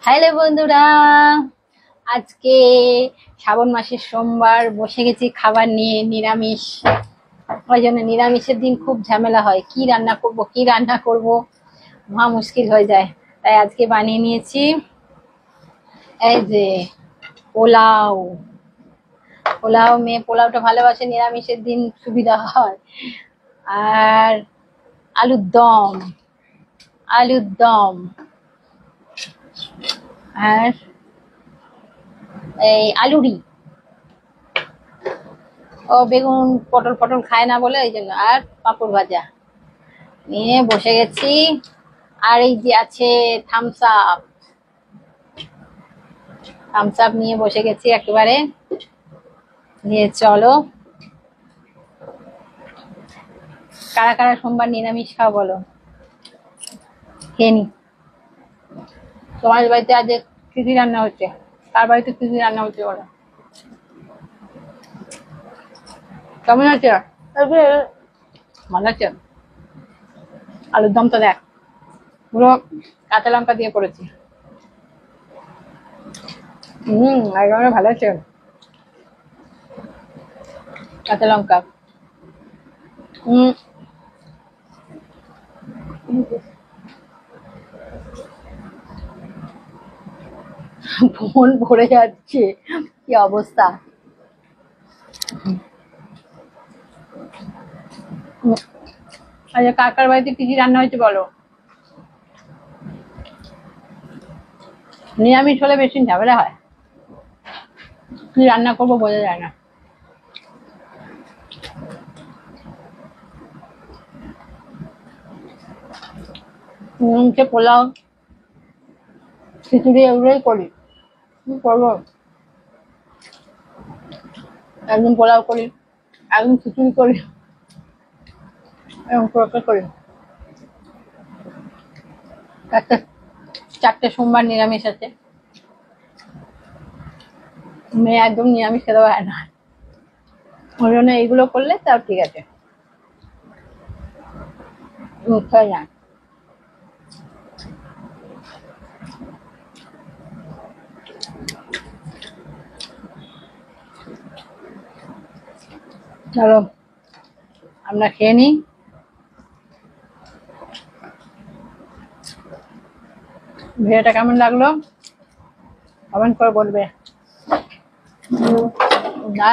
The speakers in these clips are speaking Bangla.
হ্যালো বন্ধুরা, আজকে শ্রাবণ মাসের সোমবার বসে গেছি খাবার নিয়ে, নিরামিষ। ওই জন্য নিরামিষের দিন খুব ঝামেলা হয়, কি রান্না করব মহা মুশকিল হয়ে যায়। তাই আজকে বানিয়ে নিয়েছি এই যে পোলাও। মেয়ে পোলাওটা ভালোবাসে, নিরামিষের দিন সুবিধা হয়। আর আলুর দম, আলুর দম আর এই আলুরি। ও বেগুন পটল পটল খায় না বলে ওই জন্য। আর পাঁপড় ভাজা নিয়ে বসে গেছি। আর এই যে আছে থামস আপ, থামস আপ নিয়ে বসে গেছি একেবারে। নিয়ে চলো, কারা কারা সোমবার নিরামিষ খাও বলো, খেয়ে নি। তোমার বাড়িতে আজ কি কি রান্না হচ্ছে? কার বাড়িতে কি কি রান্না হচ্ছে বলো? কেমন আছে? ভালো আছে। আলুর দম তো দেখ, পুরো কাঁচা লঙ্কা দিয়ে করেছি। একদম ভালো আছে, কাঁচা লঙ্কা। মন ভরে যাচ্ছে, কি অবস্থা। আচ্ছা, কাকার বাড়িতে কি কি রান্না হয়েছে বলো? নিরামিষ হলে বেশি ঝামেলা হয়, কি রান্না করবো বোঝা যায় না। নিরামিষে পোলাও, খিচুড়ি এগুলোই করি। কি করবো, একদিন পোলাও করি, একদিন খিচুড়ি করি, এরকম করে করি। একটা চারটে সোমবার নিরামিষ আছে, মেয়ে একদম নিরামিষ খেতে পারে না, ওই জন্য এইগুলো করলে তাও ঠিক আছে, খাই না। চলো আমরা খেয়ে নিই। ভিডিওটা কেমন লাগলো কমেন্ট করে বলবে। না,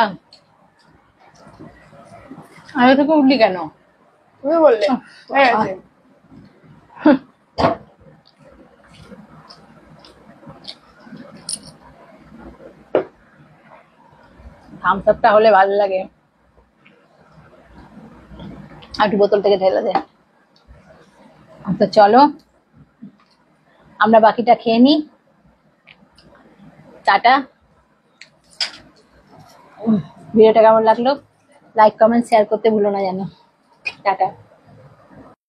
আগে থেকে উঠলি কেন? তুমি বললে হয়ে গেছে। থামস আপটা হলে ভালো লাগে, আর একটু বোতল থেকে ঢেলে দে। তো চলো আমরা বাকিটা খেয়ে নিই। টাটা। ভিডিওটা কেমন লাগলো লাইক কমেন্ট শেয়ার করতে ভুলো না যেন। টাটা।